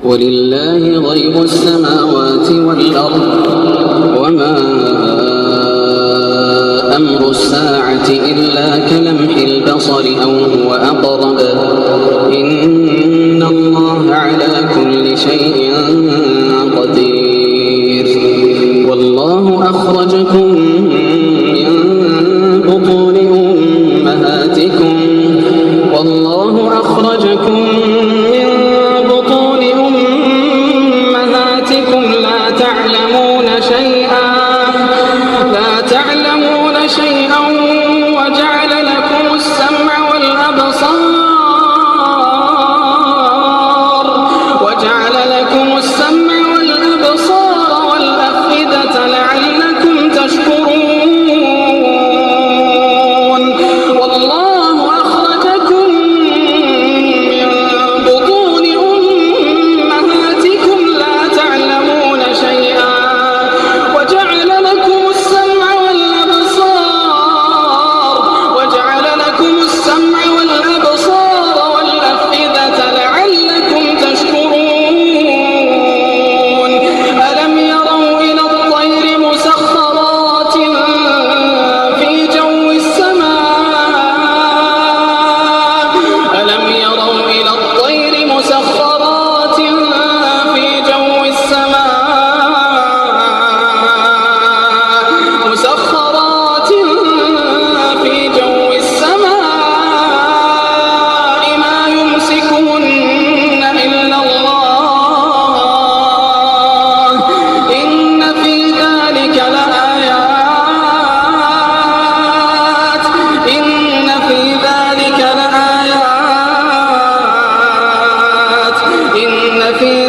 ولله غيب السماوات والأرض وما أمر الساعة إلا كلمح البصر أو هو أقرب إن الله على كل شيء قدير والله أخرجكم من بطون أمهاتكم لا تعلمون شيئا وجعل لكم السمع والأبصار والأفئدة لعلكم تشكرون والله أخرجكم من بطون أمهاتكم لا تعلمون شيئا وجعل لكم السمع والأبصار والأفئدة لعلكم تشكرون ألم يروا إلى الطير مسخرات في جو السماء ما يمسكهن إلا الله إن في ذلك لآيات إن في